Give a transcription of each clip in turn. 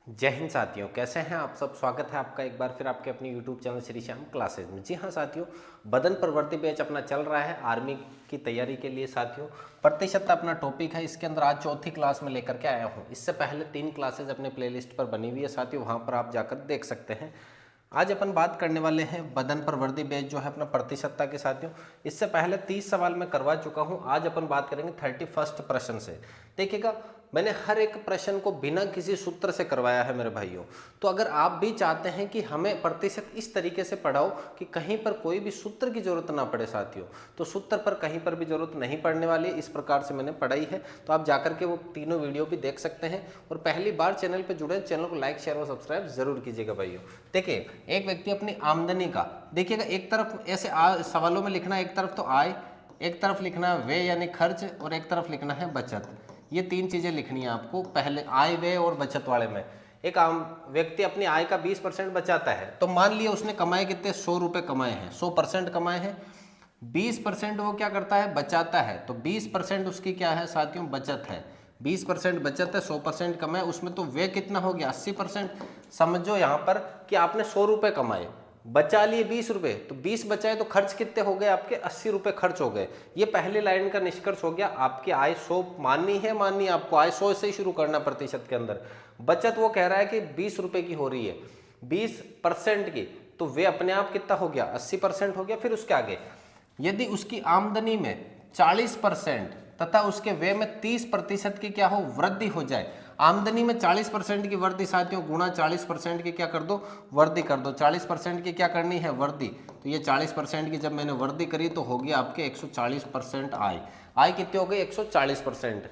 जय हिंद साथियों, कैसे हैं आप सब। स्वागत है आपका एक बार फिर आपके अपने YouTube channel Shri Shyam classes में। जी हाँ साथियों, बदन प्रवृत्ति बैच अपना चल रहा है आर्मी की तैयारी के लिए। साथियों प्रतिशत अपना टॉपिक है, इसके अंदर आज चौथी क्लास में लेकर के आया हूँ। इससे पहले 3 क्लासेज अपने प्लेलिस्ट पर बनी हुई है साथियों, वहाँ पर आप जाकर देख सकते हैं। आज अपन बात करने वाले हैं बदन प्रवृत्ति बैच जो है अपना प्रतिशतता के साथियों। इससे पहले 30 सवाल मैं करवा चुका हूं। आज अपन बात करेंगे 31 प्रश्न से। देखिएगा, मैंने हर एक प्रश्न को बिना किसी सूत्र से करवाया है मेरे भाइयों। तो अगर आप भी चाहते हैं कि हमें प्रतिशत इस तरीके से पढ़ाओ कि कहीं पर कोई भी सूत्र की जरूरत ना पड़े साथियों, तो सूत्र पर कहीं पर भी जरूरत नहीं पड़ने वाली, इस प्रकार से मैंने पढ़ाई है। तो आप जाकर के वो तीनों वीडियो भी देख सकते हैं। और पहली बार चैनल पर जुड़े, चैनल को लाइक शेयर और सब्सक्राइब जरूर कीजिएगा भाइयों। देखिए, एक व्यक्ति अपनी आमदनी का, देखिएगा एक तरफ ऐसे सवालों में लिखना, एक तरफ तो आय, एक तरफ लिखना है व्यय यानी खर्च, और एक तरफ लिखना है बचत। ये 3 चीजें लिखनी है आपको पहले, आय व्यय और बचत वाले में। एक आम व्यक्ति अपनी आय का 20% बचाता है, तो मान लिया उसने कमाए कितने, 100 रुपए कमाए हैं, 100% कमाए हैं। 20% वो क्या करता है, बचाता है। तो 20% उसकी क्या है साथियों, बचत है। 20% बचत है, 100% कमाए, उसमें तो व्यय कितना हो गया, 80%। समझो यहाँ पर कि आपने 100 रुपये कमाए, बचा लिए 20 रुपये, तो 20 बचाए तो खर्च कितने हो गए आपके, 80 रुपये खर्च हो गए। ये पहली लाइन का निष्कर्ष हो गया। आपकी आय 100 माननी है आपको आय 100 से ही शुरू करना प्रतिशत के अंदर। बचत वो कह रहा है कि 20 रुपये की हो रही है, 20% की, तो वे अपने आप कितना हो गया, 80% हो गया। फिर उसके आगे यदि उसकी आमदनी में 40% तथा उसके व्यय में 30% की क्या हो, वृद्धि हो जाए। आमदनी में 40% की वृद्धि साथियों, गुणा 40% की क्या कर दो, वृद्धि कर दो। 40% की क्या करनी है, वृद्धि। तो ये 40% की जब मैंने वृद्धि करी तो होगी आपके 140% आय। आय कितनी हो गई, 140%।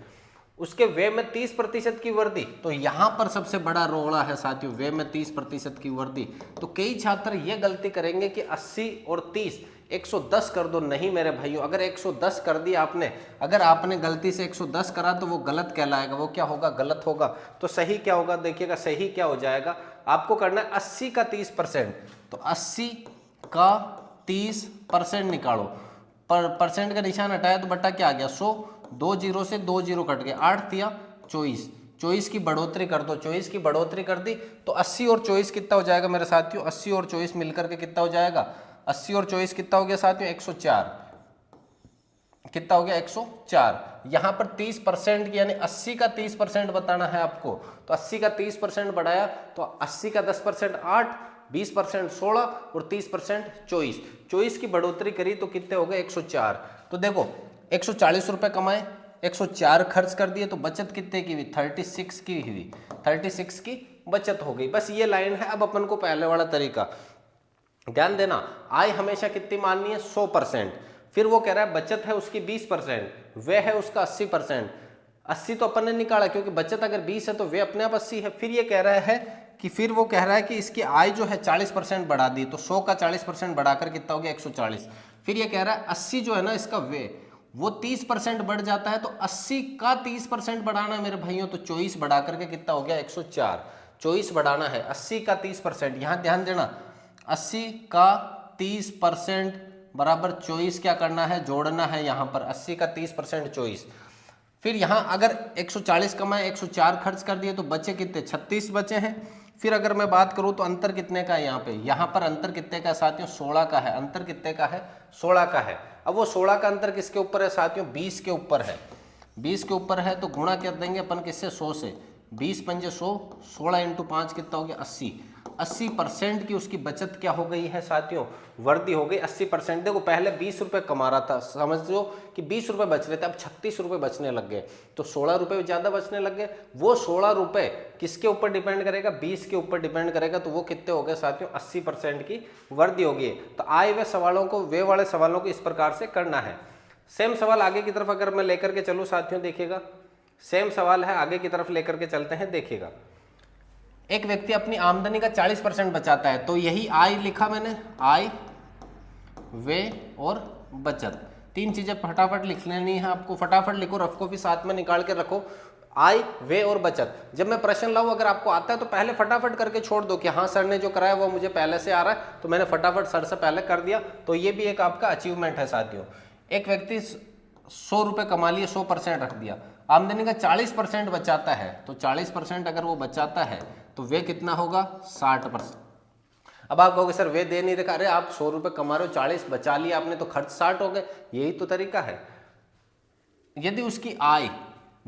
उसके व्यय में 30% की वृद्धि, तो यहां पर सबसे बड़ा रोड़ा है साथियों, व्यय में 30% की वृद्धि। तो कई छात्र ये गलती करेंगे कि 80 और 30 110 कर दो। नहीं मेरे भाइयों, अगर 110 कर दिया आपने, अगर आपने गलती से 110 करा तो वो गलत कहलाएगा, वो क्या होगा, गलत होगा। तो सही क्या होगा, देखिएगा सही क्या हो जाएगा, आपको करना है 80 का 30%। तो 80 का 30% निकालो, पर परसेंट का निशान हटाया तो बट्टा क्या आ गया, 100। 2 जीरो से 2 जीरो कट गए, 8 दिया 24, 24 की बढ़ोतरी कर दो, 24 की बढ़ोतरी कर दी तो 80 और 24 कितना हो जाएगा मेरे साथियों, 80 और 24 मिलकर के कितना हो जाएगा, 80 और 24 कितना हो गया साथियों, 104। कितना हो गया, 104। यहां पर 30% की यानी 80 का 30% बताना है आपको। तो 80 का 30% बढ़ाया तो 80 का 10% 8, 20% 16 और 30% 24। 24 की बढ़ोतरी करी तो कितने हो गए, 104। तो देखो 140 रुपए कमाए, 104 खर्च कर दिए, तो बचत कितने की हुई, 36 की हुई, 36 की बचत हो गई। बस ये लाइन है। अब अपन को पहले वाला तरीका ध्यान देना, आय हमेशा कितनी माननी है, 100%। फिर वो कह रहा है बचत है उसकी 20%, व्यय है उसका 80%। 80 तो अपन ने निकाला क्योंकि बचत अगर 20 है तो व्यय अपने आप 80 है। फिर ये कह रहा है कि फिर वो कह रहा है कि इसकी आय जो है 40% बढ़ा दी, तो 100 का 40% बढ़ाकर कितना हो गया, 140। फिर ये कह रहा है 80 जो है ना इसका व्यय, वो 30% बढ़ जाता है, तो 80 का 30% बढ़ाना है मेरे भाइयों, तो 24 बढ़ा करके कितना हो गया, 104। 24 बढ़ाना है 80 का 30%। यहां ध्यान देना, 80 का 30% बराबर 24 क्या करना है, जोड़ना है यहां पर, 80 का 30% 24। फिर यहां अगर 140 कमाए, 104 खर्च कर दिए तो बचे कितने, 36 बचे हैं। फिर अगर मैं बात करूं तो अंतर कितने का है यहाँ पे, यहाँ पर अंतर कितने का है साथियों, 16 का है। अंतर कितने का है, 16 का है। अब वो 16 का अंतर किसके ऊपर है साथियों, 20 के ऊपर है। 20 के ऊपर है तो गुणा कर देंगे अपन किससे, 100 से। 20 पंजे 100, 16 इंटू 5 कितना हो गया, 80। 80% की उसकी बचत क्या हो गई है साथियों, वृद्धि हो गई 80%। देखो पहले 20 रुपए कमा रहा था, समझ लो कि 20 रुपए बच रहे थे, अब 36 रुपए बचने लग गए, तो 16 रुपए ज्यादा बचने लग गए। वो 16 रुपए किसके ऊपर डिपेंड करेगा, 20 के ऊपर डिपेंड करेगा। तो वो कितने हो गए साथियों, 80% की वृद्धि होगी। तो आए हुए सवालों को, वे वाले सवालों को इस प्रकार से करना है। सेम सवाल आगे की तरफ अगर मैं लेकर के चलूं साथियों, देखिएगा सेम सवाल है, आगे की तरफ लेकर के चलते हैं। देखिएगा, एक व्यक्ति अपनी आमदनी का 40% बचाता है, तो यही आय लिखा मैंने, आय, व्यय और बचत। 3 चीजें फटाफट लिख लेनी है आपको, फटाफट लिखो, रफ कॉपी साथ में निकाल के रखो। आय, व्यय और बचत। जब मैं प्रश्न लाऊं, अगर आपको आता है तो पहले फटाफट करके छोड़ दो कि हाँ सर ने जो कराया वो मुझे पहले से आ रहा है, तो मैंने फटाफट सर से पहले कर दिया। तो ये भी एक आपका अचीवमेंट है साथियों। एक व्यक्ति 100 रुपए कमा लिए, 100% रख दिया, आमदनी का 40% बचाता है, तो 40% अगर वो बचाता है तो वे कितना होगा 60%। अब आप कहोगे सर वे दे नहीं रखा, अरे आप 100 रुपये कमा रहे हो, 40 बचा लिया आपने तो खर्च 60 हो गए, यही तो तरीका है। यदि उसकी आय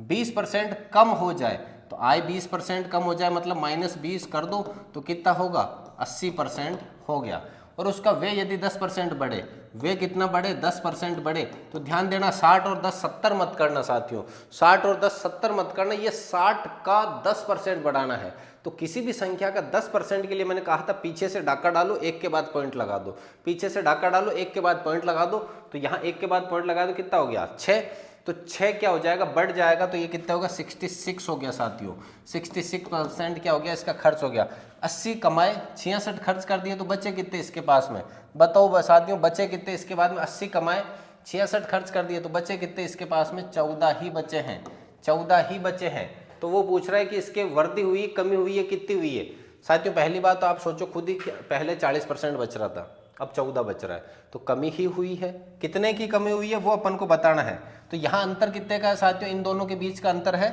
20% कम हो जाए, तो आय 20% कम हो जाए मतलब -20 कर दो तो कितना होगा 80% हो गया। और उसका वे यदि 10% बढ़े, वे कितना बढ़े 10% बढ़े, तो ध्यान देना 60 और 10 70 मत करना साथियों, 60 और 10 70 मत करना, ये 60 का 10% बढ़ाना है। तो किसी भी संख्या का 10% के लिए मैंने कहा था पीछे से डाका डालो, एक के बाद पॉइंट लगा दो, पीछे से डाका डालो, एक के बाद पॉइंट लगा दो, तो यहाँ एक के बाद पॉइंट लगा दो, कितना हो गया 6, तो 6 क्या हो जाएगा बढ़ जाएगा, तो ये कितना होगा 66 हो गया साथियों, 66% क्या हो गया इसका खर्च हो गया। 80 कमाए 66 खर्च कर दिए, तो बचे कितने इसके पास में, बताओ साथियों बचे कितने इसके बाद में, 80 कमाए 66 खर्च कर दिए, तो बचे कितने इसके पास में 14 ही बचे हैं, 14 ही बचे हैं। तो वो पूछ रहा है कि इसके वृद्धि हुई कमी हुई है कितनी हुई है। साथियों पहली बात तो आप सोचो खुद ही, पहले 40% बच रहा था, अब 14 बच रहा है, तो कमी ही हुई है। कितने की कमी हुई है वो अपन को बताना है। तो यहाँ अंतर कितने का है साथियों, इन दोनों के बीच का अंतर है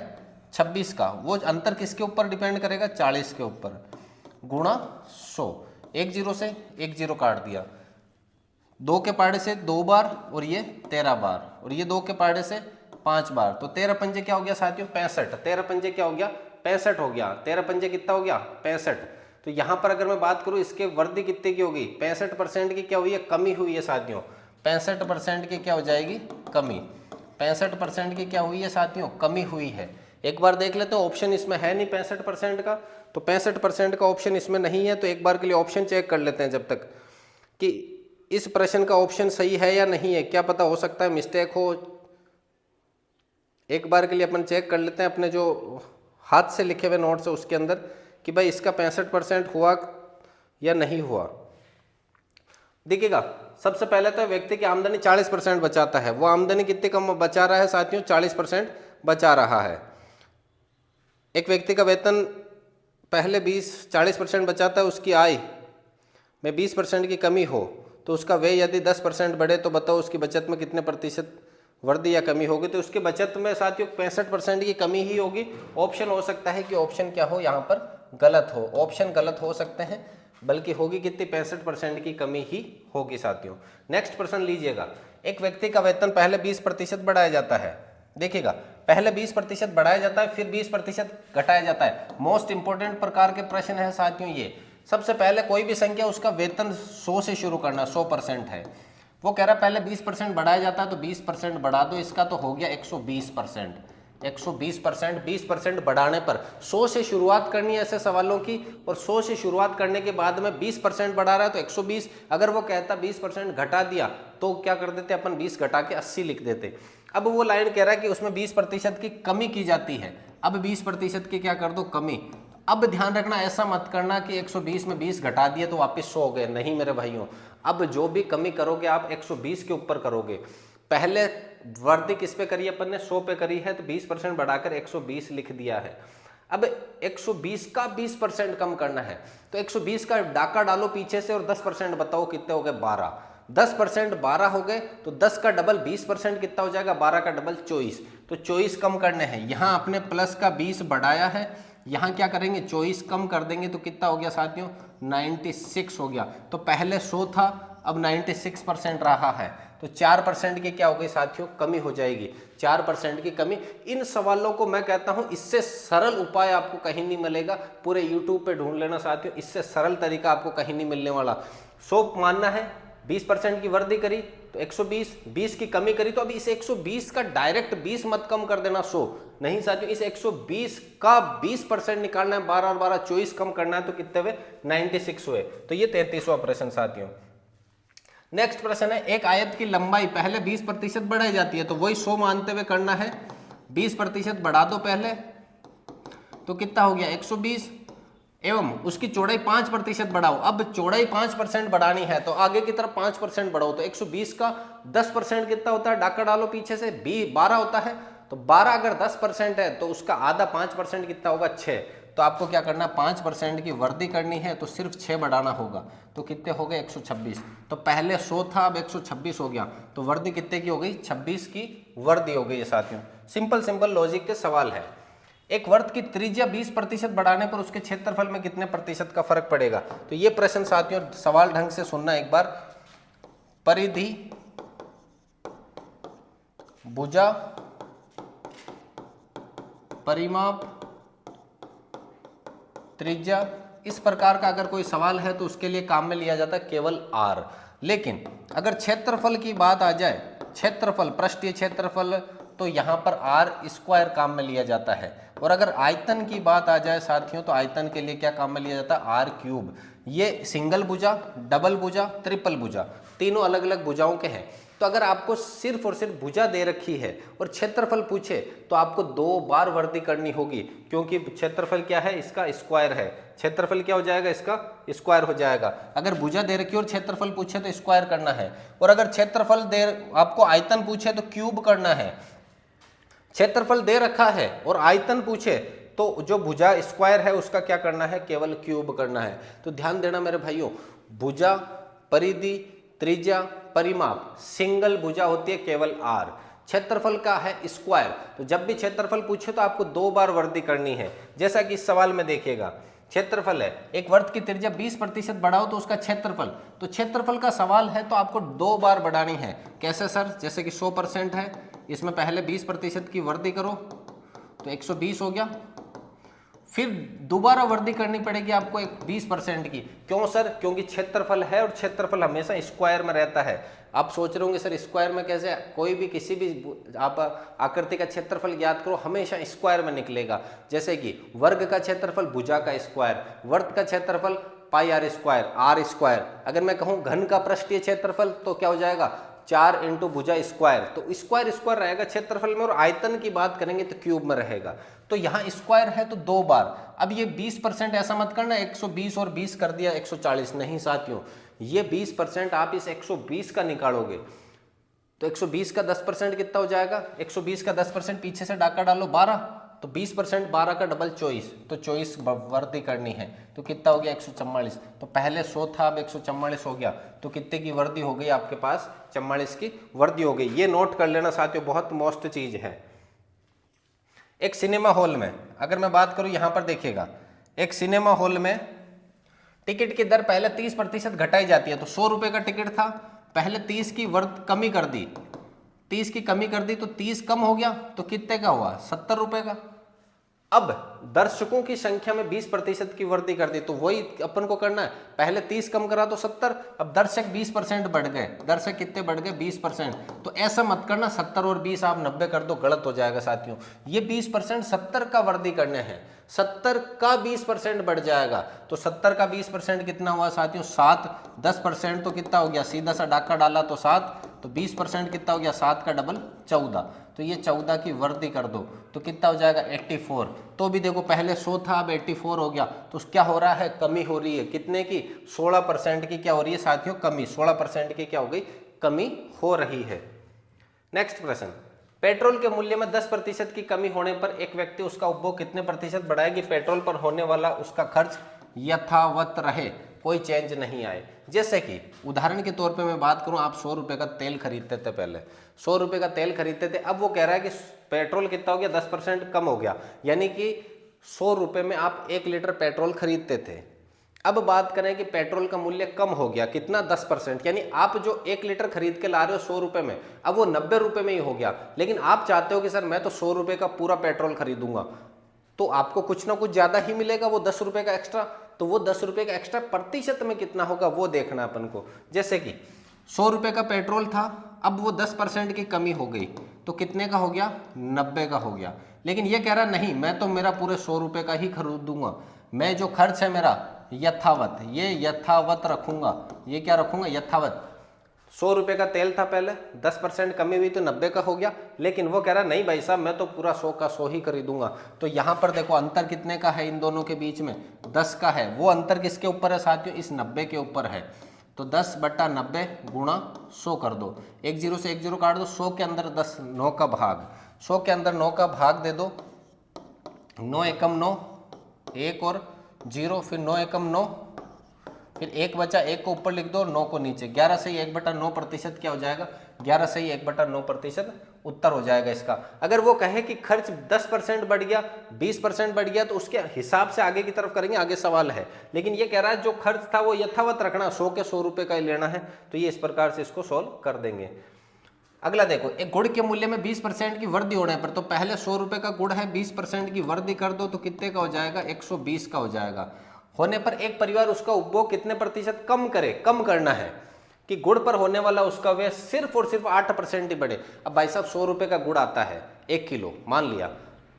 26 का। वो अंतर किसके ऊपर डिपेंड करेगा 40 के ऊपर, गुणा 100, एक जीरो से एक जीरो काट दिया, 2 के पाड़े से 2 बार और ये 13 बार, और ये 2 के पाड़े से 5 बार, तो 13 पंजे क्या हो गया साथियों 65, 13 पंजे क्या हो गया 65 हो गया, 13 पंजे कितना हो गया 65। तो यहाँ पर अगर मैं बात करूँ इसके वृद्धि कितने की होगी 65% की क्या हुई है कमी हुई है साथियों, 65% की क्या हो जाएगी कमी, 65% की क्या हुई है साथियों कमी हुई है। एक बार देख लेते हैं, ऑप्शन इसमें है नहीं 65% का, तो 65% का ऑप्शन इसमें नहीं है, तो एक बार के लिए ऑप्शन चेक कर लेते हैं जब तक कि इस प्रश्न का ऑप्शन सही है या नहीं है, क्या पता हो सकता है मिस्टेक हो। एक बार के लिए अपन चेक कर लेते हैं अपने जो हाथ से लिखे हुए नोट्स है उसके अंदर कि भाई इसका 65% हुआ या नहीं हुआ। देखिएगा सबसे पहले तो व्यक्ति की आमदनी 40% बचाता है, वो आमदनी कितनी कम बचा रहा है साथियों 40% बचा रहा है। एक व्यक्ति का वेतन पहले 40% बचाता है, उसकी आय में 20% की कमी हो तो उसका व्यय यदि 10% बढ़े, तो बताओ उसकी बचत में कितने प्रतिशत वृद्धि या कमी होगी। तो उसके बचत में साथियों 65% की कमी ही होगी। ऑप्शन हो सकता है कि ऑप्शन क्या हो यहाँ पर गलत हो, ऑप्शन गलत हो सकते हैं, बल्कि होगी कितनी 65% की कमी ही होगी साथियों। नेक्स्ट प्रश्न लीजिएगा, एक व्यक्ति का वेतन पहले 20% बढ़ाया जाता है, देखिएगा पहले 20% बढ़ाया जाता है फिर 20% घटाया जाता है। मोस्ट इंपोर्टेंट प्रकार के प्रश्न है साथियों ये। सबसे पहले कोई भी संख्या उसका वेतन 100 से शुरू करना, 100% है, वो कह रहा है पहले 20% बढ़ाया जाता है तो 20% बढ़ा दो, इसका तो हो गया 120%, 120%, 20% बढ़ाने पर 100 से शुरुआत करनी है ऐसे सवालों की, और 100 से शुरुआत करने के बाद में 20% बढ़ा रहा है तो 120, अगर वो कहता 20% घटा दिया तो क्या कर देते अपन 20 घटा के 80 लिख देते। अब वो लाइन कह रहा है कि उसमें 20% की कमी की जाती है, अब 20% की क्या कर दो कमी। अब ध्यान रखना ऐसा मत करना कि 120 में 20 घटा दिए तो वापस 100 हो गए, नहीं मेरे भाइयों, अब जो भी कमी करोगे आप 120 के ऊपर करोगे। पहले वृद्धि किस पे करी अपन ने 100 पे करी है, तो 20% बढ़ाकर 120 लिख दिया है। अब 120 का 20% कम करना है, तो 120 का डाका डालो पीछे से और 10% बताओ कितने हो गए 12, 10% 12 हो गए, तो 10 का डबल 20% कितना हो जाएगा 12 का डबल 24, तो 24 कम करने हैं। यहाँ आपने प्लस का 20 बढ़ाया है, यहाँ क्या करेंगे 24 कम कर देंगे तो कितना हो गया साथियों 96 हो गया। तो पहले 100 था अब 96% रहा है, तो 4% की क्या हो गई साथियों कमी हो जाएगी, 4% की कमी। इन सवालों को मैं कहता हूं इससे सरल उपाय आपको कहीं नहीं मिलेगा, पूरे YouTube पे ढूंढ लेना साथियों, इससे सरल तरीका आपको कहीं नहीं मिलने वाला। 100 मानना है, 20% की वृद्धि करी तो 120, 20 की कमी करी, तो अब इस 120 का डायरेक्ट 20 मत कम कर देना 100, नहीं साथियों, इस 120 का 20% निकालना है, 12 और 12 24 कम करना है, तो कितने हुए 96 हुए। तो ये 33वां प्रश्न साथियों। नेक्स्ट प्रश्न है, एक आयत की लंबाई पहले 20% बढ़ाई जाती है, तो वही 100 मानते हुए करना है, 20% बढ़ा दो पहले तो कितना हो गया 120, एवं उसकी चौड़ाई 5% बढ़ाओ। अब चौड़ाई 5% बढ़ानी है तो आगे की तरफ 5% बढ़ाओ, तो 120 का 10% कितना होता है, डाका डालो पीछे से 12 होता है, तो 12 अगर 10% है तो उसका आधा 5% कितना होगा 6, तो आपको क्या करना 5% की वृद्धि करनी है तो सिर्फ 6 बढ़ाना होगा, तो कितने हो गए 126। तो पहले 100 था अब 126 हो गया, तो वृद्धि कितने की हो गई 26 की वृद्धि हो गई है साथियों। सिंपल सिंपल लॉजिक के सवाल है। एक वर्ग की त्रिज्या 20% बढ़ाने पर उसके क्षेत्रफल में कितने प्रतिशत का फर्क पड़ेगा। तो ये प्रश्न साथियों सवाल ढंग से सुनना एक बार। परिधि, भुजा, परिमाप, त्रिज्या, इस प्रकार का अगर कोई सवाल है तो उसके लिए काम में लिया जाता है केवल r। लेकिन अगर क्षेत्रफल की बात आ जाए, क्षेत्रफल, पृष्ठीय क्षेत्रफल, तो यहाँ पर r स्क्वायर काम में लिया जाता है। और अगर आयतन की बात आ जाए साथियों तो आयतन के लिए क्या काम में लिया जाता है, r क्यूब। ये सिंगल भुजा, डबल भुजा, ट्रिपल भुजा, तीनों अलग अलग भुजाओं के हैं। तो अगर आपको सिर्फ और सिर्फ भुजा दे रखी है और क्षेत्रफल पूछे तो आपको 2 बार वृद्धि करनी होगी, क्योंकि क्षेत्रफल क्या है, इसका स्क्वायर है। क्षेत्रफल क्या हो जाएगा, इसका स्क्वायर हो जाएगा। अगर भुजा दे रखी है और क्षेत्रफल पूछे तो स्क्वायर करना है, और अगर क्षेत्रफल दे आपको आयतन पूछे तो क्यूब करना है। क्षेत्रफल दे रखा है और आयतन पूछे तो जो भुजा स्क्वायर है उसका क्या करना है, केवल क्यूब करना है। तो ध्यान देना मेरे भाइयों, भुजा, परिधि, त्रिज्या, परिमाप, सिंगल भुजा होती है केवल r। क्षेत्रफल का है स्क्वायर, तो जब भी क्षेत्रफल पूछे तो आपको 2 बार वृद्धि करनी है। जैसा कि इस सवाल में देखिएगा, क्षेत्रफल है, एक वर्ग की त्रिज्या 20% बढ़ाओ तो उसका क्षेत्रफल, तो क्षेत्रफल का सवाल है तो आपको 2 बार बढ़ानी है। कैसे सर, जैसे कि 100% है, इसमें पहले 20% की वृद्धि करो तो 120 हो गया, फिर दोबारा वृद्धि करनी पड़ेगी आपको 20% की। क्यों सर, क्योंकि क्षेत्रफल है और क्षेत्रफल हमेशा स्क्वायर में रहता है। आप सोच रहे होंगे सर स्क्वायर में कैसे, कोई भी किसी भी आप आकृति का क्षेत्रफल ज्ञात करो हमेशा स्क्वायर में निकलेगा। जैसे कि वर्ग का क्षेत्रफल भुजा का स्क्वायर, वर्ग का क्षेत्रफल पाई आर स्क्वायर, आर स्क्वायर। अगर मैं कहूँ घन का पृष्ठीय क्षेत्रफल तो क्या हो जाएगा, 4 इंटू भुजा स्क्वायर, तो स्क्वायर स्क्वायर रहेगा क्षेत्रफल में, और आयतन की बात करेंगे तो क्यूब में रहेगा। तो यहाँ स्क्वायर है तो 2 बार। अब ये 20% ऐसा मत करना 120 और 20 कर दिया 140, नहीं साथियों, ये 20% आप इस 120 का निकालोगे तो 120 का 10% कितना हो जाएगा, 120 का 10% पीछे से डाका डालो 12, तो 20% 12 का डबल 24, तो 24 वृद्धि करनी है, तो कितना हो गया 144। तो पहले 100 था, अब 144 हो गया, तो कितने की वृद्धि हो गई आपके पास, 44 की वृद्धि हो गई। ये नोट कर लेना साथियों, बहुत मोस्ट चीज है। एक सिनेमा हॉल में अगर मैं बात करूं, यहां पर देखिएगा, एक सिनेमा हॉल में टिकट की दर पहले 30% घटाई जाती है। तो 100 रुपए का टिकट था, पहले 30 की कमी कर दी, 30 की कमी कर दी तो 30 कम हो गया, तो कितने का हुआ, 70 रुपए का। अब दर्शकों की संख्या में 20% की वृद्धि कर दी, तो वही अपन को करना है, पहले 30 कम करा तो 70, अब दर्शक 20% बढ़ गए, दर्शक कितने बढ़ गए 20%। तो ऐसा मत करना 70 और 20 आप 90 कर दो, गलत हो जाएगा साथियों। ये 20% 70 का वृद्धि करने हैं, 70 का 20% बढ़ जाएगा, तो 70 का 20% कितना हुआ साथियों, 7, 10% तो कितना हो गया, सीधा सा डाका डाला तो 7, तो 20% कितना हो गया, 7 का डबल 14, तो ये 14 की वृद्धि कर दो तो कितना हो जाएगा 84। तो भी देखो पहले 100 था, अब 84 हो गया, तो क्या हो रहा है, कमी हो रही है, कितने की, 16% की क्या हो रही है साथियों, कमी, 16% की क्या हो गई, कमी हो रही है। नेक्स्ट प्रश्न, पेट्रोल के मूल्य में 10% की कमी होने पर एक व्यक्ति उसका उपभोग कितने प्रतिशत बढ़ाएगी, पेट्रोल पर होने वाला उसका खर्च यथावत रहे, कोई चेंज नहीं आए। जैसे कि उदाहरण के तौर पे मैं बात करूं, आप 100 रुपए का तेल खरीदते थे, पहले 100 रुपए का तेल खरीदते थे, अब वो कह रहा है कि पेट्रोल कितना हो गया, 10% कम हो गया, यानी कि 100 रुपए में आप 1 लीटर पेट्रोल खरीदते थे। अब बात करें कि पेट्रोल का मूल्य कम हो गया, कितना, 10%, यानी आप जो 1 लीटर खरीद के ला रहे हो 100 रुपए में, अब वो 90 रुपए में ही हो गया, लेकिन आप चाहते हो कि सर मैं तो 100 रुपए का पूरा पेट्रोल खरीदूंगा, तो आपको कुछ ना कुछ ज्यादा ही मिलेगा, वो 10 रुपए का एक्स्ट्रा, तो वो 10 रुपए का एक्स्ट्रा प्रतिशत में कितना होगा वो देखना अपन को। जैसे कि 100 रुपए का पेट्रोल था, अब वो 10% की कमी हो गई, तो कितने का हो गया, 90 का हो गया। लेकिन ये कह रहा नहीं, मैं तो मेरा पूरे 100 रुपए का ही खरीदूंगा, मैं जो खर्च है मेरा यथावत, ये यथावत रखूंगा, ये क्या रखूंगा, यथावत। 100 रुपए का तेल था पहले, 10% कमी हुई तो 90 का हो गया, लेकिन वो कह रहा नहीं भाई साहब मैं तो पूरा 100 का 100 ही खरीदूंगा। तो यहाँ पर देखो अंतर कितने का है इन दोनों के बीच में, 10 का है। वो अंतर किसके ऊपर है साथियों, इस 90 के ऊपर है। तो 10/90 गुणा 100 कर दो, 1 0 से 1 0 काट दो, 100 के अंदर 10, 9 का भाग, 100 के अंदर 9 का भाग दे दो, 9 एकम 9, 1 और 0, फिर 9 एकम 9, फिर 1 बचा, 1 को ऊपर लिख दो, 9 को नीचे, 11 से ही 1/9% क्या हो जाएगा, 11 से ही 1/9% उत्तर हो जाएगा इसका। अगर वो कहे कि खर्च 10% बढ़ गया, 20% बढ़ गया, तो उसके हिसाब से आगे की तरफ करेंगे, आगे सवाल है। लेकिन ये कह रहा है जो खर्च था वो यथावत रखना, 100 के 100 रुपए का ही लेना है, तो ये इस प्रकार से इसको सॉल्व कर देंगे। अगला देखो, एक गुड़ के मूल्य में 20% की वृद्धि होने पर, तो पहले 100 रुपए का गुड़ है, 20% की वृद्धि कर दो तो कितने का हो जाएगा, 120 का हो जाएगा। होने पर एक परिवार उसका उपभोग कितने प्रतिशत कम करे, कम करना है कि गुड़ पर होने वाला उसका व्यय सिर्फ और सिर्फ 8% ही बढ़े। अब भाई साहब 100 रुपए का गुड़ आता है 1 किलो मान लिया,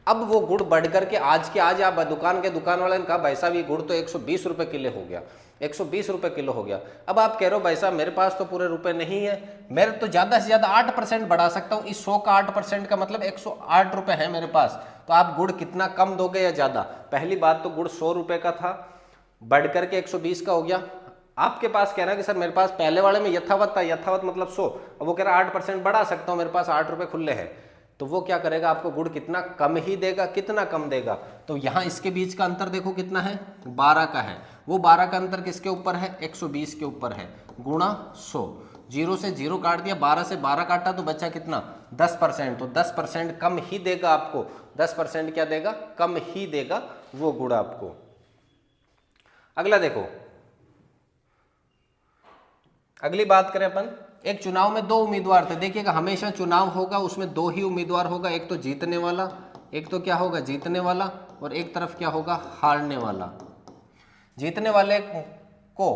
अब वो गुड़ बढ़ करके आज के आज आप दुकान वाले ने कहा भाई साहब ये गुड़ तो 120 रुपए किलो हो गया, 120 रुपए किलो हो गया। अब आप कह रहे हो भाई साहब मेरे पास तो पूरे रुपए नहीं है, मैं तो ज्यादा से ज्यादा 8% बढ़ा सकता हूँ, इस 100 का 8% का मतलब 108 रुपए है मेरे पास, तो आप गुड़ कितना कम दोगे या ज्यादा? पहली बात तो गुड़ 100 रुपए का था, बढ़ करके 120 का हो गया। आपके पास कह रहा है कि सर मेरे पास पहले वाले में यथावत था, यथावत मतलब 100, अब वो कह रहा है 8% बढ़ा सकता हूँ, मेरे पास 8 रुपए खुले हैं, तो वो क्या करेगा, आपको गुड़ कितना कम ही देगा। कितना कम देगा? तो यहाँ इसके बीच का अंतर देखो कितना है, 12 का है। वो 12 का अंतर किसके ऊपर है, 120 के ऊपर है, गुणा 100। 0 से 0 काट दिया, 12 से 12 काटा तो बचा कितना, 10%। तो 10% कम ही देगा आपको, 10% क्या देगा, कम ही देगा वो गुड़ आपको। अगला देखो, अगली बात करें अपन, एक चुनाव में 2 उम्मीदवार थे। देखिएगा हमेशा चुनाव होगा उसमें 2 ही उम्मीदवार होगा, एक तो जीतने वाला, एक तो क्या होगा जीतने वाला, और एक तरफ क्या होगा हारने वाला। जीतने वाले को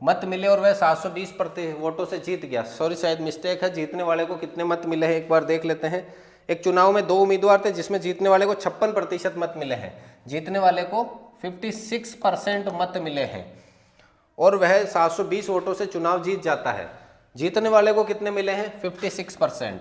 मत मिले और वह 720 वोटों से जीत गया। सॉरी शायद मिस्टेक है, जीतने वाले को कितने मत मिले हैं एक बार देख लेते हैं। एक चुनाव में 2 उम्मीदवार थे जिसमें जीतने वाले को 56% मत मिले हैं, जीतने वाले को 56% मत मिले हैं और वह 720 वोटों से चुनाव जीत जाता है। जीतने वाले को कितने मिले हैं, 56%।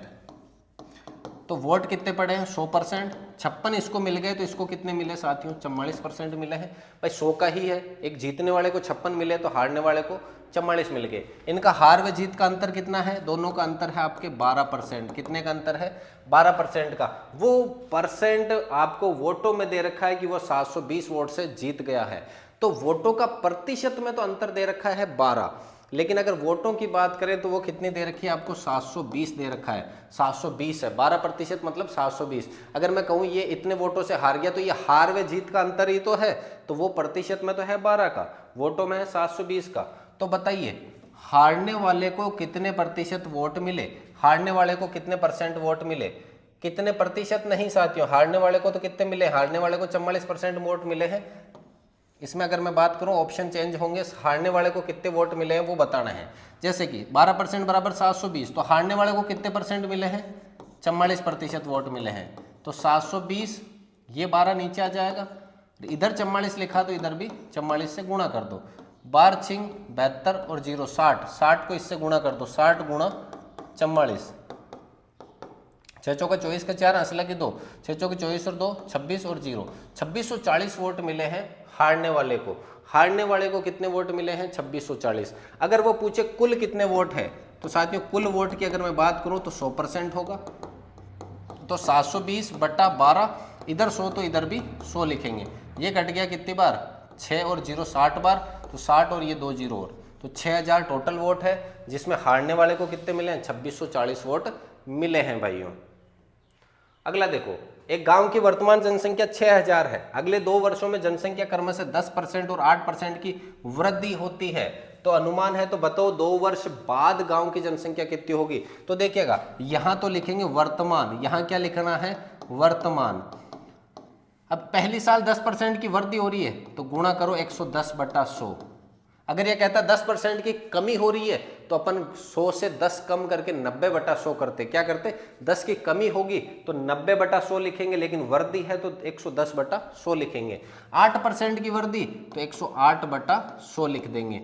तो वोट कितने पड़े हैं, 100%। 56 इसको मिल गए तो इसको कितने मिले साथियों, 44% मिले हैं। भाई 100 का ही है, एक जीतने वाले को 56 मिले तो हारने वाले को 44 मिल गए। इनका हार व जीत का अंतर कितना है, दोनों का अंतर है आपके 12%। कितने का अंतर है, 12% का। वो परसेंट आपको वोटों में दे रखा है कि वो 720 वोट से जीत गया है, तो वोटों का प्रतिशत में तो अंतर दे रखा है 12, लेकिन अगर वोटों की बात करें तो वो कितनी दे रखी है आपको, 720 दे रखा है। 720 है, 12% मतलब 720। अगर मैं कहूँ ये इतने वोटों से हार गया तो ये हार व जीत का अंतर ही तो है, तो वो प्रतिशत में तो है 12 का, वोटों में है 720 का। तो बताइए हारने वाले को कितने प्रतिशत वोट मिले, हारने वाले को कितने परसेंट वोट मिले, कितने प्रतिशत नहीं साथियों, हारने वाले को तो कितने मिले, हारने वाले को 44% वोट मिले हैं। इसमें अगर मैं बात करूं ऑप्शन चेंज होंगे, हारने वाले को कितने वोट मिले हैं वो बताना है। जैसे कि 12% बराबर 720, तो हारने वाले को कितने परसेंट मिले हैं, 44% वोट मिले हैं। तो 720 ये 12 नीचे आ जाएगा, इधर 44 लिखा तो इधर भी 44 से गुणा कर दो। 12 छिंग 72 और 0 60, 60 को इससे गुणा कर दो, 60 गुणा 44, 6 चौका 24 का 4 असला की 2, 6 चौके 24 और 2 26 और 0, 2640 वोट मिले हैं हारने वाले को। हारने वाले को कितने वोट मिले हैं, 2640। अगर वो पूछे कुल कितने वोट है, तो साथियों कुल वोट की अगर मैं बात करूं तो 100% होगा, तो 720 बटा 12, इधर 100 तो इधर भी 100 लिखेंगे। ये कट गया कितनी बार, 6 और 0 60 बार, तो 60 और ये 2 0 और, तो 6000 टोटल वोट है, जिसमें हारने वाले को कितने मिले हैं, 2640 वोट मिले हैं भाइयों। अगला देखो, एक गांव की वर्तमान जनसंख्या 6000 है, अगले 2 वर्षों में जनसंख्या क्रमशः 10% और 8% की वृद्धि होती है, तो अनुमान है, तो बताओ 2 वर्ष बाद गांव की जनसंख्या कितनी होगी। तो देखिएगा यहां तो लिखेंगे वर्तमान, यहां क्या लिखना है, वर्तमान। अब पहली साल 10% की वृद्धि हो रही है तो गुणा करो 110 बटा 100। अगर ये कहता 10% की कमी हो रही है तो अपन 100 से 10 कम करके 90 बटा 100 करते। क्या करते, 10 की कमी होगी तो 90 बटा 100 लिखेंगे, लेकिन वृद्धि है तो 110 बटा 100 लिखेंगे। 8% की वृद्धि तो 108 बटा 100 लिख देंगे।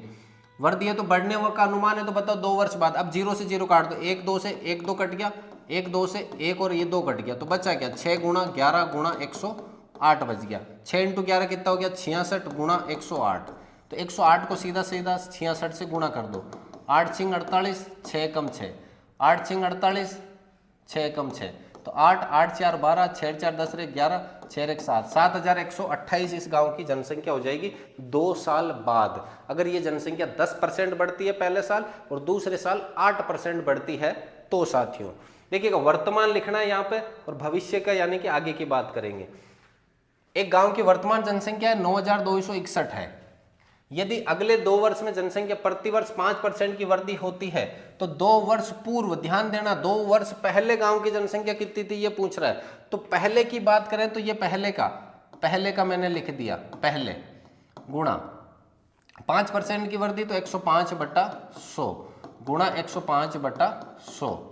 वृद्धि है तो बढ़ने का अनुमान है, तो बताओ 2 वर्ष बाद। अब 0 से 0 काट दो, 1 2 से 1 2 कट गया, 1 2 से 1 और ये 2 कट गया, तो बचा क्या, 6 गुणा 11 गुणा 108 बच गया। 6 इंटू 11 कितना हो गया, 66 गुणा 108, तो 108 को सीधा सीधा 66 से गुणा कर दो। 8 छिंग 48, 6 कम 6, 8 छिंग 48, 6 कम 6, तो 8 8 4 12, 6 4 10 11, 6 1 7, 7128 इस गांव की जनसंख्या हो जाएगी 2 साल बाद। अगर ये जनसंख्या 10% बढ़ती है पहले साल और दूसरे साल 8% बढ़ती है तो साथियों, देखिएगा वर्तमान लिखना है यहाँ पे और भविष्य का यानी कि आगे की बात करेंगे। एक गांव की वर्तमान जनसंख्या है 9261 है। यदि अगले 2 वर्ष में जनसंख्या प्रति वर्ष 5% की वृद्धि होती है तो 2 वर्ष पूर्व, ध्यान देना, 2 वर्ष पहले गांव की जनसंख्या कितनी थी ये पूछ रहा है। तो पहले की बात करें तो ये पहले का मैंने लिख दिया, पहले गुणा 5% की वृद्धि तो 105/100 गुणा 105/100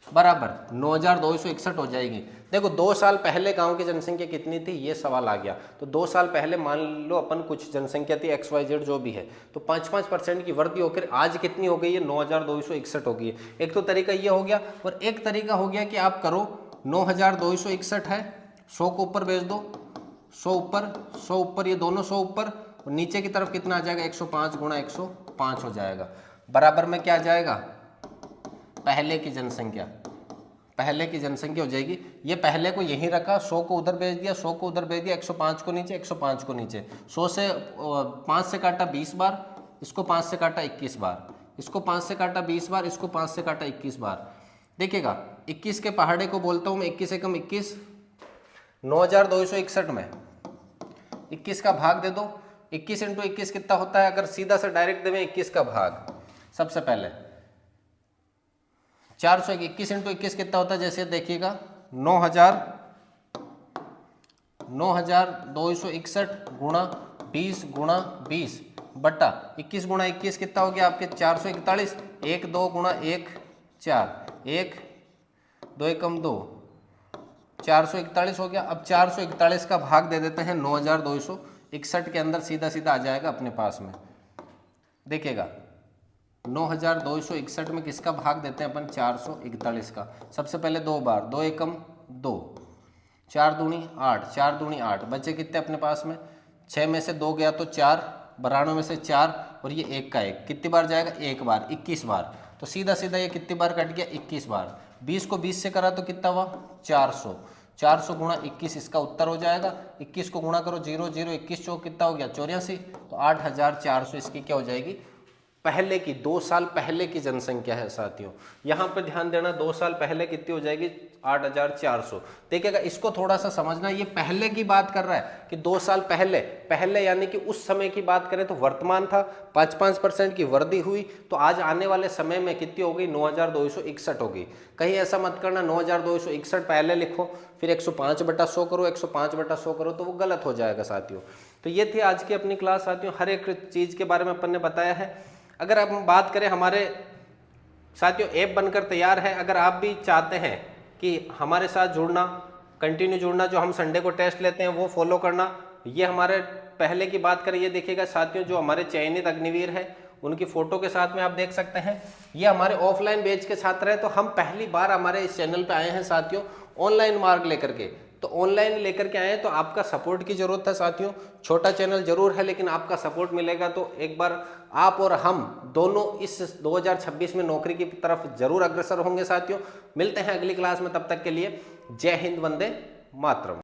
बराबर 9261 हो जाएगी। देखो 2 साल पहले गांव की जनसंख्या कितनी थी ये सवाल आ गया। तो 2 साल पहले मान लो अपन कुछ जनसंख्या थी XYZ जो भी है, तो 5% की वृद्धि होकर आज कितनी हो गई है, 9261 हो गई है। एक तो तरीका ये हो गया, और एक तरीका हो गया कि आप करो 9261 है, 100 को ऊपर भेज दो, 100 ऊपर, ये दोनों 100 ऊपर, और नीचे की तरफ कितना आ जाएगा, 105 गुणा 105 हो जाएगा। बराबर में क्या आ जाएगा, पहले की जनसंख्या हो जाएगी। ये पहले को यहीं रखा, 100 को उधर भेज दिया, 100 को उधर भेज दिया, 105 को नीचे, 105 को नीचे, 100 से 5 से काटा 20 बार, इसको 5 से काटा 21 बार, इसको 5 से काटा 20 बार, इसको 5 से काटा 21 बार। देखिएगा 21 के पहाड़े को बोलता हूँ मैं 21 एकम 21, 9261 में 21 का भाग दे दो, 21 × 21 कितना होता है, अगर सीधा से डायरेक्ट देवें 21 का भाग, सबसे पहले 421 × 21 कितना होता है, जैसे देखिएगा 9261 गुणा 20 गुणा 20 बटा 21 गुणा 21 कितना हो गया आपके 441, 1 2 गुणा 1 4, 1 2 एकम 2, 441 हो गया। अब 441 का भाग दे देते हैं 9261 के अंदर, सीधा सीधा आ जाएगा अपने पास में। देखिएगा 9261 में किसका भाग देते हैं अपन, 441 का। सबसे पहले 2 बार, 2 एकम 2, 4 दूनी 8, 4 दूनी 8, बचे कितने अपने पास में, 6 में से 2 गया तो 4, 92 में से 4, और ये 1 का 1 कितनी बार जाएगा, 1 बार, 21 बार। तो सीधा सीधा ये कितनी बार कट गया, 21 बार। 20 को 20 से करा तो कितना हुआ, 400, 400 गुणा 21 इसका उत्तर हो जाएगा। 21 को गुणा करो 0 0, 21 चौक कितना हो गया, 84, तो 8400 इसकी क्या हो जाएगी, पहले की, 2 साल पहले की जनसंख्या है साथियों। यहाँ पे ध्यान देना, 2 साल पहले कितनी हो जाएगी, 8400। देखिएगा इसको थोड़ा सा समझना, ये पहले की बात कर रहा है कि 2 साल पहले यानी कि उस समय की बात करें तो वर्तमान था, 5% की वृद्धि हुई, तो आज आने वाले समय में कितनी हो गई, 9261 हो गई। कहीं ऐसा मत करना 9261 पहले लिखो फिर 105/100 करो, 105/100 करो, तो वो गलत हो जाएगा साथियों। तो ये थी आज की अपनी क्लास साथियों, हर एक चीज़ के बारे में अपन ने बताया है। अगर आप बात करें, हमारे साथियों ऐप बनकर तैयार है, अगर आप भी चाहते हैं कि हमारे साथ जुड़ना, कंटिन्यू जुड़ना, जो हम संडे को टेस्ट लेते हैं वो फॉलो करना, ये हमारे पहले की बात करें, ये देखिएगा साथियों जो हमारे चयनित अग्निवीर है उनकी फ़ोटो के साथ में आप देख सकते हैं, ये हमारे ऑफलाइन बैच के छात्र हैं। तो हम पहली बार हमारे इस चैनल पे आए हैं साथियों ऑनलाइन मार्ग लेकर के, तो ऑनलाइन लेकर के आए हैं, तो आपका सपोर्ट की ज़रूरत है साथियों। छोटा चैनल जरूर है लेकिन आपका सपोर्ट मिलेगा, तो एक बार आप और हम दोनों इस 2026 में नौकरी की तरफ जरूर अग्रसर होंगे साथियों। मिलते हैं अगली क्लास में, तब तक के लिए जय हिंद, वंदे मातरम।